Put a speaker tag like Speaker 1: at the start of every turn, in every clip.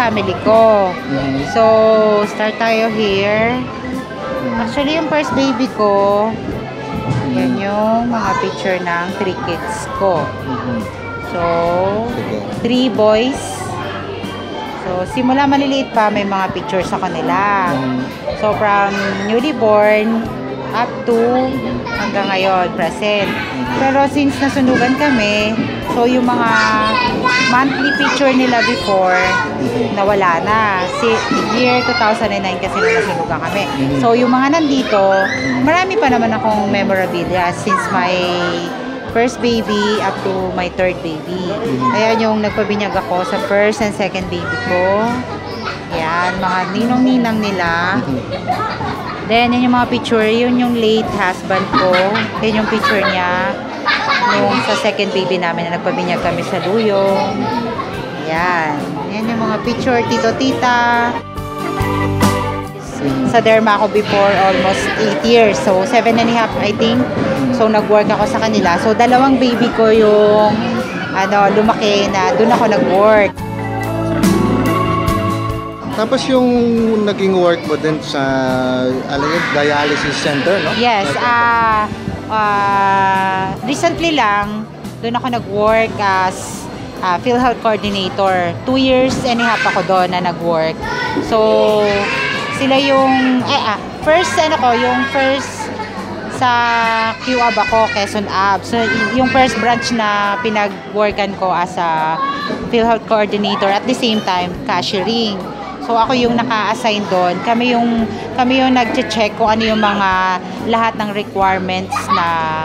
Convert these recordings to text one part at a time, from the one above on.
Speaker 1: family ko. So, start tayo here. Actually, yung first baby ko, yan yung mga picture ng 3 kids ko. So, 3 boys. So, simula maliliit pa, may mga pictures sa kanila. So, from newly born up to hanggang ngayon, present. Pero since nasunugan kami, so yung mga monthly picture nila before, nawala na. Year 2009 kasi nung nasunugan kami. So, yung mga nandito, marami pa naman akong memorabilia since my first baby up to my 3rd baby. Ayan yung nagpabinyag ako sa first and second baby ko. Yan, mga ninong-ninang nila. Then, yan yung mga picture. Yun yung late husband ko. Yan yung picture niya nung sa second baby namin na nagpabinyag kami sa Luyong. Yan. Yan yung mga picture, tito-tita. Sa derma ako before almost 8 years. So, 7 and a half, I think. So, nag-work ako sa kanila. So, 2 baby ko yung lumaki na doon ako nag-work.
Speaker 2: Tapos yung naging work mo din sa dialysis center, no?
Speaker 1: Yes. Recently lang, doon ako nag-work as PhilHealth coordinator. 2 years and a half ako doon na nag-work. So, sila yung first sa QAB ako, Quezon AB. So, yung first branch na pinag-workan ko as a PhilHealth coordinator at the same time, cashiering. So, ako yung naka-assign doon. Kami yung nag-check kung ano yung mga lahat ng requirements na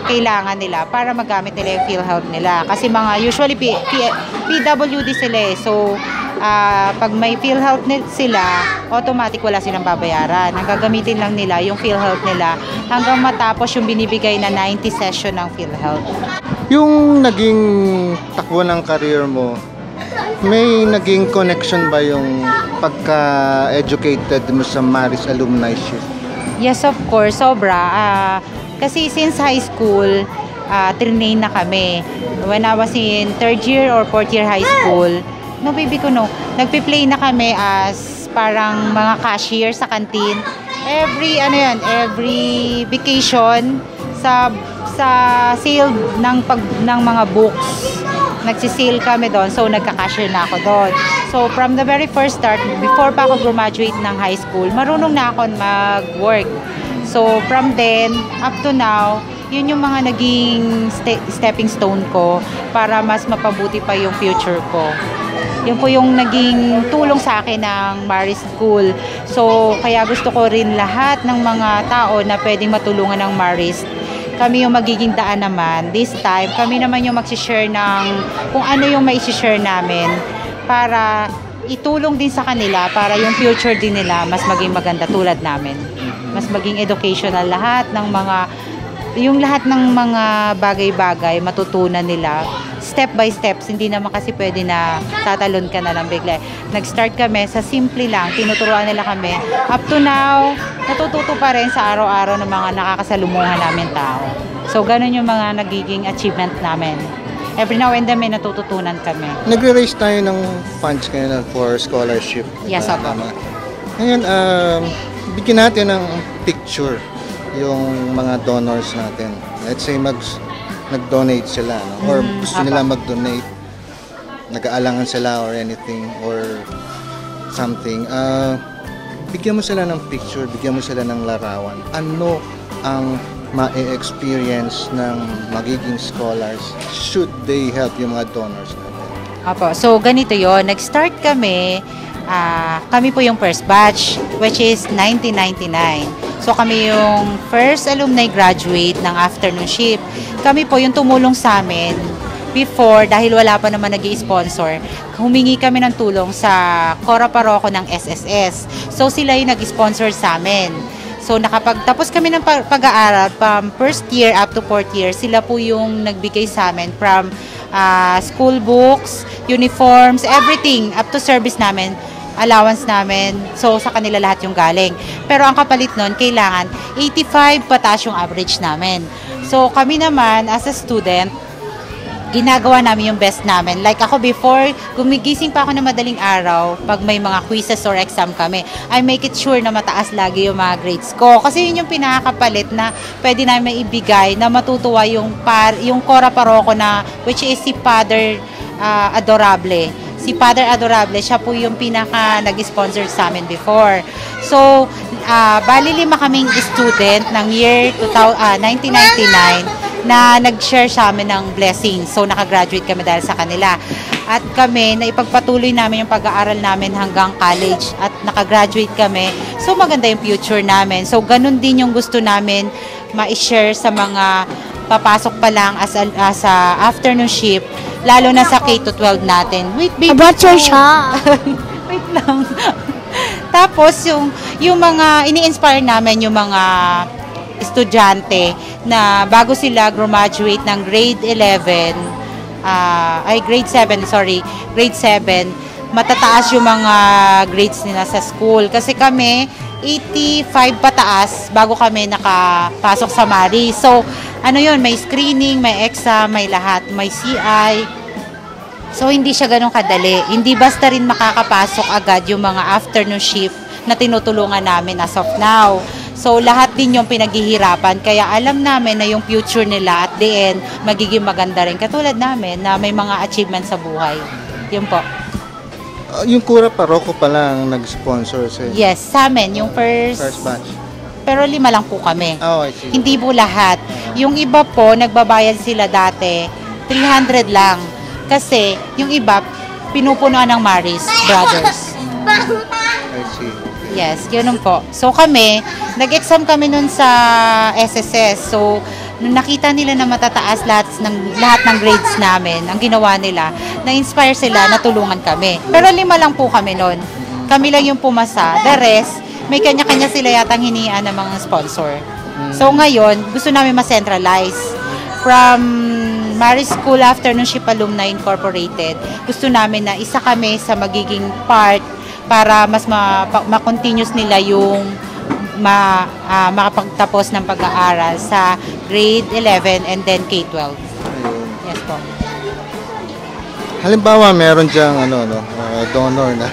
Speaker 1: kailangan nila para magamit nila yung PhilHealth nila. Kasi usually PWD sila eh. So, pag may PhilHealth sila, automatic wala silang babayaran. Ang gagamitin lang nila yung PhilHealth nila hanggang matapos yung binibigay na 90 session ng PhilHealth.
Speaker 2: Yung naging takbo ng career mo, may naging connection ba yung pagka-educated mo sa Maris Alumni Shift?
Speaker 1: Yes, of course. Sobra. Kasi since high school, trainee na kami. When I was in 3rd year or 4th year high school, nagpi-play na kami as parang mga cashier sa canteen. Every vacation sa sale ng mga books. Nagsisale kami doon, so nagka-cashier na ako doon. So from the very first start, before pa ako graduate ng high school, marunong na ako mag-work. So from then up to now, yun yung mga naging stepping stone ko para mas mapabuti pa yung future ko. Yun po yung naging tulong sa akin ng Maris School. So kaya gusto ko rin lahat ng mga tao na pwedeng matulungan ng Maris, kami yung magiging daan naman. This time, kami naman yung magsishare ng kung ano yung maisishare namin para itulong din sa kanila para yung future din nila mas maging maganda tulad namin. Mas maging educational lahat ng mga bagay-bagay matutunan nila step by steps. Hindi naman kasi pwede na tatalon ka na lang bigla. Nag-start kami sa simple lang, tinuturuan nila kami. Up to now, natututo pa rin sa araw-araw ng mga nakakasalumuhan namin tao. So, ganun yung mga nagiging achievement namin. Every now and then may natututunan kami.
Speaker 2: Nagre-raise tayo ng funds ngayon for scholarship.
Speaker 1: Yes, opo.
Speaker 2: Ngayon, bigyan natin ng picture yung mga donors natin. Let's say nag-donate sila, no? Or gusto nila mag-donate, nag-aalangan sila or anything or something. Bigyan mo sila ng picture, bigyan mo sila ng larawan. Ano ang ma-experience ng magiging scholars should they help yung mga donors natin?
Speaker 1: Apo, so ganito yon. Nag-start kami, kami po yung first batch, which is 1999. So kami yung first alumni graduate ng afternoon shift. Kami po yung tumulong sa amin before, dahil wala pa naman nag-i-sponsor, humingi kami ng tulong sa Cora Parroco ng SSS. So sila yung nag-sponsor sa amin. So nakapagtapos kami ng pag-aaral from first year up to 4th year, sila po yung nagbigay sa amin from school books, uniforms, everything up to service namin, allowance namin. So sa kanila lahat yung galing. Pero ang kapalit nun, kailangan 85 pataas yung average namin. So kami naman as a student, ginagawa namin yung best namin. Like ako before, gumigising pa ako na madaling araw pag may mga quizzes or exam kami. I make it sure na mataas lagi yung mga grades ko. Kasi yun yung pinakakapalit na pwede namin maibigay na matutuwa yung Cora Parroco na which is si Father Adorable. Si Father Adorable, siya po yung pinaka nag-sponsor sa amin before. So, bali 5 kaming student ng year 1999 na nag-share sa amin ng blessing. So, nakagraduate kami dahil sa kanila. At kami, naipagpatuloy namin yung pag-aaral namin hanggang college at nakagraduate kami. So, maganda yung future namin. So, ganun din yung gusto namin ma-share sa mga papasok pa lang as a afternoon shift, lalo na sa K-12 natin. Wait, baby.
Speaker 3: About your shop.
Speaker 1: Wait lang. Tapos, yung mga, ini-inspire namin yung mga estudyante na bago sila graduate ng grade 11, grade 7, matataas yung mga grades nila sa school. Kasi kami, 85 pataas bago kami nakapasok sa Mari. So, ano yun, may screening, may exam, may lahat, may CI. So, hindi siya ganun kadali. Hindi basta rin makakapasok agad yung mga afternoon shift na tinutulungan namin as of now. So, lahat din yung pinaghihirapan. Kaya alam namin na yung future nila at the end, magiging maganda rin. Katulad namin na may mga achievements sa buhay. Yun po.
Speaker 2: Yung Cora Parroco pa lang nag-sponsor sa
Speaker 1: Yes, sa amin, yung first
Speaker 2: batch.
Speaker 1: pero 5 lang po kami.
Speaker 2: Oh, I see.
Speaker 1: Hindi po lahat. Yung iba po, nagbabayad sila dati, 300 lang. Kasi, yung iba, pinupunuan ng Maris Brothers.
Speaker 2: I see.
Speaker 1: Yes, yun po. So kami, nag-exam kami nun sa SSS. So, nung nakita nila na matataas lahat ng grades namin, ang ginawa nila, na-inspire sila, natulungan kami. Pero 5 lang po kami nun. Kami lang yung pumasa. The rest, may kanya-kanya sila yatang hinian ng mga sponsor. So ngayon, gusto namin ma-centralize. From Maris School Afternoon Ship Alumni Incorporated, gusto namin na isa kami sa magiging part para mas ma-continuous nila yung makapagtapos ng pag-aaral sa grade 11 and then K-12.
Speaker 2: Ayun.
Speaker 1: Yes po.
Speaker 2: Halimbawa, meron diyang donor na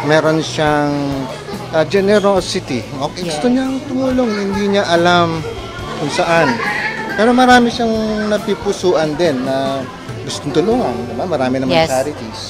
Speaker 2: meron siyang generosity. Okay,
Speaker 1: Yes.
Speaker 2: gusto niyang tumulong, hindi niya alam kung saan. Pero marami siyang napipusuan din na gustong tulungan. Diba? Marami naman
Speaker 1: Yes.
Speaker 2: charities.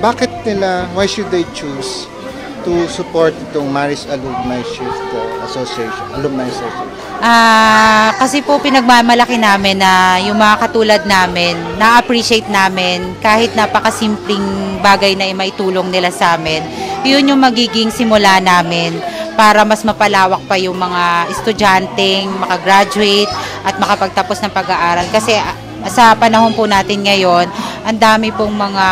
Speaker 2: Bakit nila, why should they choose to support itong Maris Alumni Shift Association, Alumni Association?
Speaker 1: Kasi po pinagmamalaki namin na yung mga katulad namin, na-appreciate namin kahit napakasimpleng bagay na maitulong nila sa amin. Yun yung magiging simula namin para mas mapalawak pa yung mga estudyanteng makagraduate at makapagtapos ng pag-aaral. Kasi sa panahon po natin ngayon, ang dami pong mga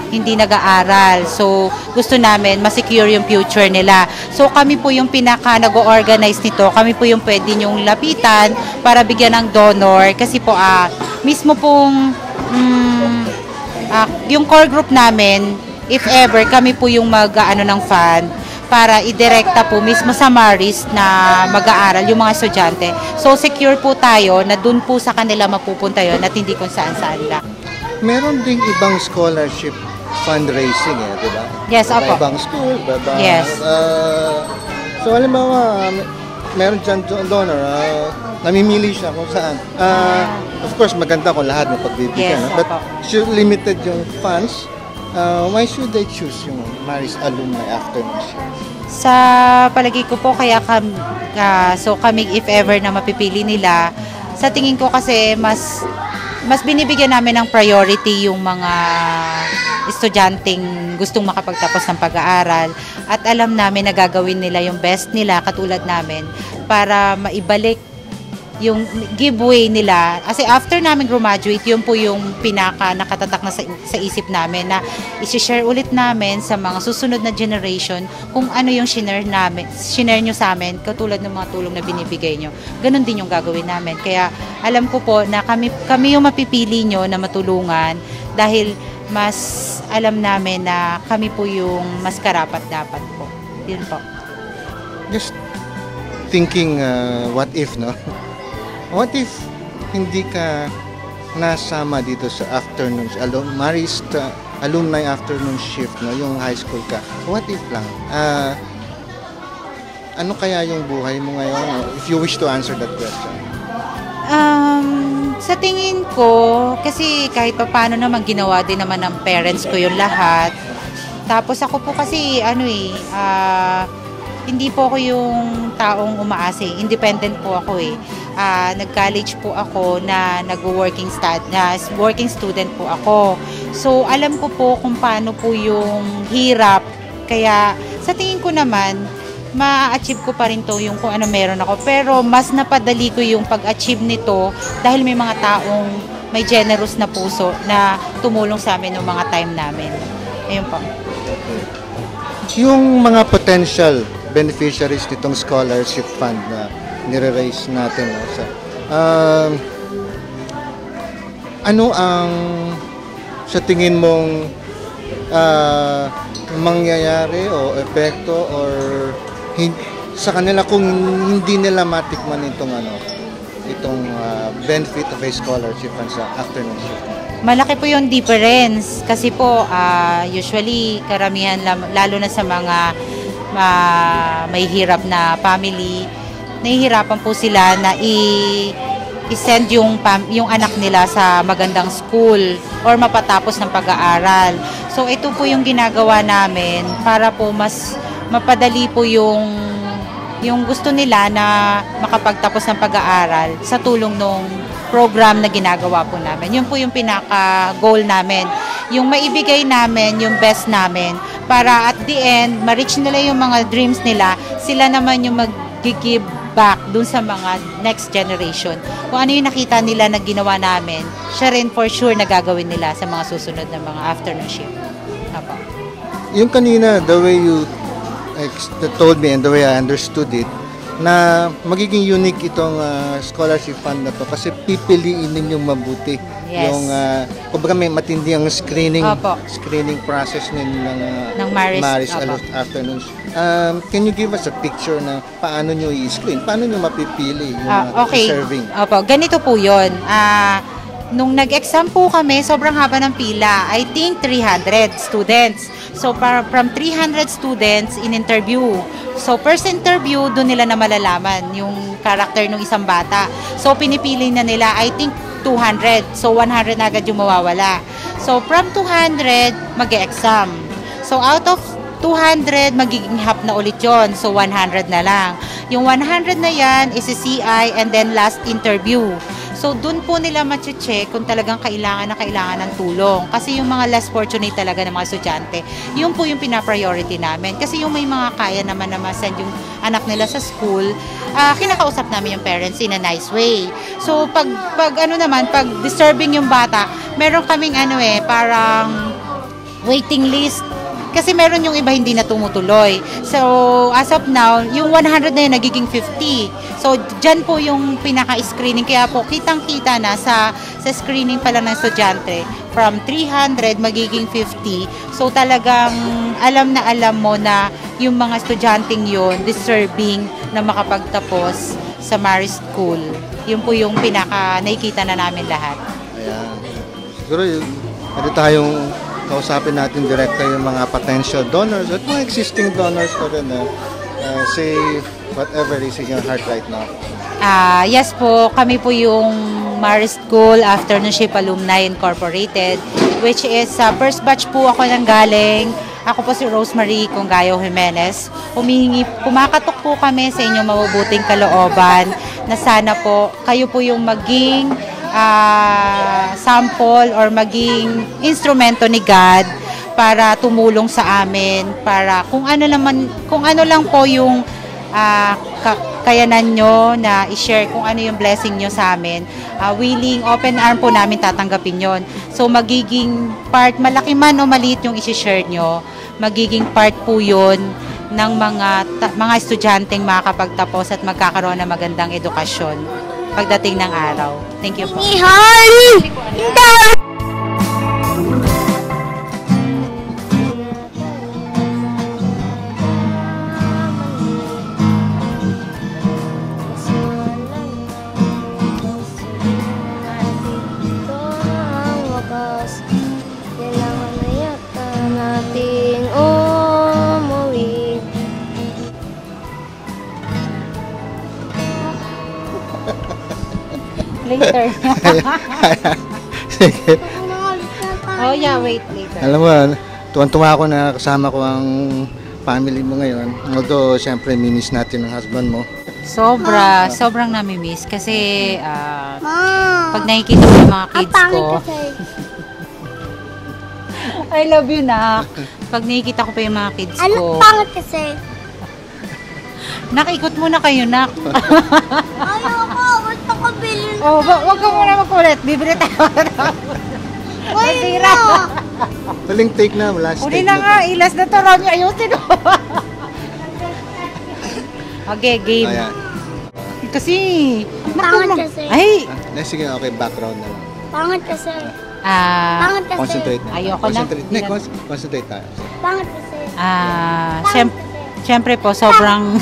Speaker 1: hindi nag-aaral. So, gusto namin ma-secure yung future nila. So, kami po yung pinaka nag-organize nito. Kami po yung pwede nyong lapitan para bigyan ng donor. Kasi po, mismo pong yung core group namin, if ever, kami po yung mag-ano ng fund para idirekta po mismo sa Maris na mag-aaral yung mga estudyante. So, secure po tayo na dun po sa kanila mapupunta yun at hindi kung saan-saan lang.
Speaker 2: Meron ding ibang scholarship fundraising di ba?
Speaker 1: Yes, opo.
Speaker 2: Ibang school,
Speaker 1: Yes.
Speaker 2: So, halimbawa, meron dyan donor, namimili siya kung saan. Of course, maganda kung lahat mapagbibigyan.
Speaker 1: Yes,
Speaker 2: But,
Speaker 1: opo.
Speaker 2: limited yung funds. Why should they choose yung Maris Alumni Afternoon Shift?
Speaker 1: Sa palagi ko po, kaya kami, if ever na mapipili nila, sa tingin ko kasi mas binibigyan namin ng priority yung mga estudyanteng gustong makapagtapos ng pag-aaral at alam namin na gagawin nila yung best nila katulad namin para maibalik yung giveaway nila. Kasi after namin graduate, yun po yung pinaka nakatatak na sa isip namin na isi-share ulit namin sa mga susunod na generation kung ano yung shinare nyo sa amin katulad ng mga tulong na binibigay nyo. Ganon din yung gagawin namin. Kaya alam ko po na kami yung mapipili nyo na matulungan dahil mas alam namin na kami po yung mas karapat-dapat po. Yun po.
Speaker 2: Just thinking, what if, no? What if hindi ka nasama dito sa afternoon, alumni afternoon shift, no? Yung high school ka. What if lang? Ano kaya yung buhay mo ngayon? If you wish to answer that question.
Speaker 1: Sa tingin ko, kasi kahit pa paano naman ginawa din naman ng parents ko yung lahat. Tapos ako po kasi hindi po ako yung taong umaasa. Independent po ako eh. Nag-college po ako na working student po ako. So alam ko po kung paano po yung hirap. Kaya sa tingin ko naman, ma-achieve ko pa rin to yung kung ano meron ako. Pero mas napadali ko yung pag-achieve nito dahil may mga taong may generous na puso na tumulong sa amin noong mga time namin. Ayun po.
Speaker 2: Yung mga potential beneficiaries nitong scholarship fund na nire-raise natin, no? Ano ang sa tingin mong mangyayari o epekto or sa kanila kung hindi nila matikman itong benefit of a scholarship fund sa afternoon shift?
Speaker 1: Malaki po yung difference kasi po usually karamihan lalo na sa mga may hirap na family, nahihirapan po sila na i-send yung anak nila sa magandang school or mapatapos ng pag-aaral. So ito po yung ginagawa namin para po mas mapadali po yung gusto nila na makapagtapos ng pag-aaral sa tulong ng program na ginagawa po namin. Yun po yung pinaka-goal namin. Yung maibigay namin, yung best namin, para at the end, ma-reach nila yung mga dreams nila, sila naman yung mag-give back dun sa mga next generation. Kung ano yung nakita nila na ginawa namin, siya rin for sure na gagawin nila sa mga susunod na mga afternoon shift. Apo.
Speaker 2: Yung kanina, the way you told me and the way I understood it, na magiging unique itong scholarship fund na to kasi pipiliin ninyong mabuti.
Speaker 1: Yes.
Speaker 2: Yung kumbaga may matindi ang screening process ng Maris afternoons. Can you give us a picture na paano nyo i-screen? Paano nyo mapipili yung deserving?
Speaker 1: Opo, ganito po yun. Nung nag-exam po kami, sobrang haba ng pila. I think 300 students. So, from 300 students in interview. So, first interview, doon nila na malalaman yung character ng isang bata. So, pinipili na nila, I think, 200. So, 100 na agad yung mawawala. So, from 200, mag-exam. So, out of 200, magiging half na ulit yun. So, 100 na lang. Yung 100 na yan is a CI and then last interview. So, dun po nila ma-check kung talagang kailangan ng tulong. Kasi yung mga less fortunate talaga ng mga estudyante, yun po yung pina-priority namin. Kasi yung may mga kaya naman na ma-send yung anak nila sa school, kinakausap namin yung parents in a nice way. So, pag disturbing yung bata, meron kaming parang waiting list. Kasi meron yung iba hindi na tumutuloy. So, as of now, yung 100 na yun nagiging 50. So, dyan po yung pinaka-screening. Kaya po, kitang-kita na sa screening pala ng estudyante. From 300, magiging 50. So, talagang alam mo na yung mga estudyanteng yun, deserving na makapagtapos sa Maris School. Yun po yung nakikita na namin lahat.
Speaker 2: Ayan. Siguro, pwede tayong kausapin natin direkta yung mga potential donors at mga existing donors na rin say whatever is in your heart right now.
Speaker 1: Yes po, kami po yung Maris School Afternoonship Alumni Incorporated, which is first batch po ako nang galing. Ako po si Rosemary Congayo Jimenez. Kumakatok po kami sa inyong mabubuting kalooban na sana po kayo po yung maging sample or maging instrumento ni God para tumulong sa amin, para kung ano lang po yung kakayanan nyo na i-share kung ano yung blessing nyo sa amin, willing, open arm po namin tatanggapin yon. So magiging part, malaki man o maliit yung i-share nyo, magiging part po yon ng mga estudyanteng makakapagtapos at magkakaroon ng magandang edukasyon pagdating ng araw. Thank you po. Later.
Speaker 2: Sige.
Speaker 1: Oh yeah, wait, later.
Speaker 2: Alam mo, tuwan-tuwa ako na kasama ko ang family mo ngayon. Although, siyempre, minis natin ang husband mo.
Speaker 1: Sobrang nami-miss kasi pag nakikita ko yung mga kids ko, I love you, nak. Pag nakikita ko pa yung mga kids ko,
Speaker 3: Ano pangit kasi?
Speaker 1: nakikot muna kayo, nak.
Speaker 3: Ayoko, gusto ko bilhin.
Speaker 1: Oh, wag ka muna magkulit. Bibili tayo. Masira.
Speaker 2: Huling take na, last
Speaker 1: Uli
Speaker 2: take
Speaker 1: na nga, ilas na to. Rami, ayusin mo. Okay, game.
Speaker 2: Ayan.
Speaker 1: Kasi,
Speaker 3: Pangit kasi.
Speaker 1: ay,
Speaker 2: Sige, okay, background na lang.
Speaker 3: Pangit kasi.
Speaker 1: ah,
Speaker 3: Pangit kasi.
Speaker 2: Concentrate na.
Speaker 1: Ayoko na.
Speaker 2: Concentrate. Hindi, concentrate tayo.
Speaker 3: Pangit kasi.
Speaker 1: ah, syempre po, sobrang,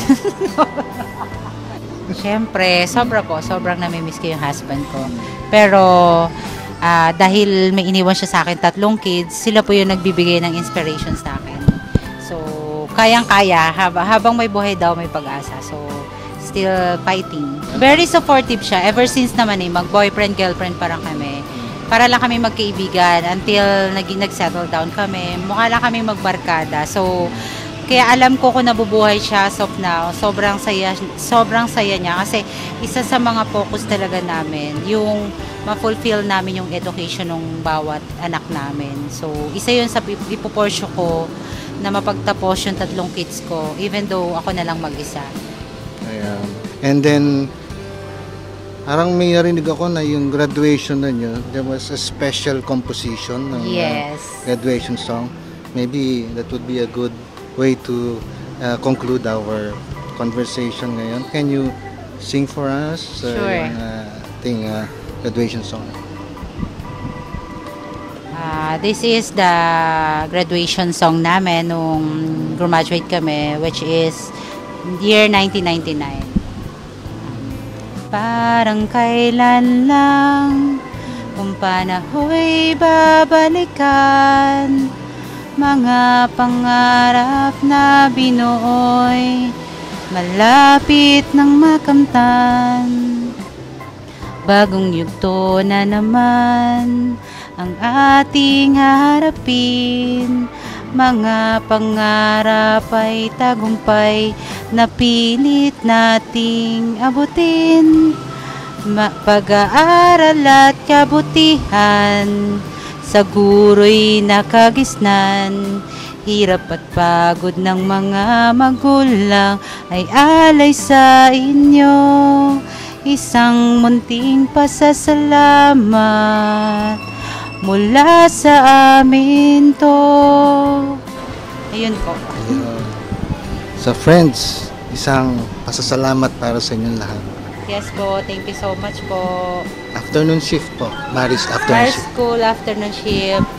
Speaker 1: sobrang namimiss ko yung husband ko. Pero, dahil may iniwan siya sa akin 3 kids, sila po yung nagbibigay ng inspiration sa akin. So, kayang-kaya, habang may buhay daw, may pag-asa. So, still fighting. Very supportive siya. Ever since naman mag-boyfriend, girlfriend parang kami. Para lang kami magkaibigan until nag-settle down kami. Mukha lang kami magbarkada. So, kaya alam ko kung nabubuhay siya as of now, sobrang saya niya kasi isa sa mga focus talaga namin yung ma-fulfill namin yung education ng bawat anak namin. So, isa yun sa ipoporsyo ko na mapagtapos yung 3 kids ko even though ako na lang mag-isa.
Speaker 2: Ayan. And then, parang may narinig ako na yung graduation na nyo, there was a special composition ng
Speaker 1: Yes.
Speaker 2: graduation song. Maybe that would be a good way to conclude our conversation ngayon. Can you sing for us
Speaker 1: Sure.
Speaker 2: yung graduation song?
Speaker 1: This is the graduation song namin nung graduate kami, which is year 1999. Parang kailan lang kung panahoy babalikan, mga pangarap na binuoy malapit ng makamtan. Bagong yugto na naman ang ating haharapin, mga pangarap ay tagumpay na pilit nating abutin. Pag-aaral at kabutihan sa guro'y nakagisnan, hirap at pagod ng mga magulang ay alay sa inyo. Isang munting pasasalamat mula sa amin to. Ayun po.
Speaker 2: Sa friends, isang pasasalamat para sa inyong lahat.
Speaker 1: Yes po, thank you so much po.
Speaker 2: Afternoon shift po. Maris afternoon
Speaker 1: High
Speaker 2: shift.
Speaker 1: school afternoon shift.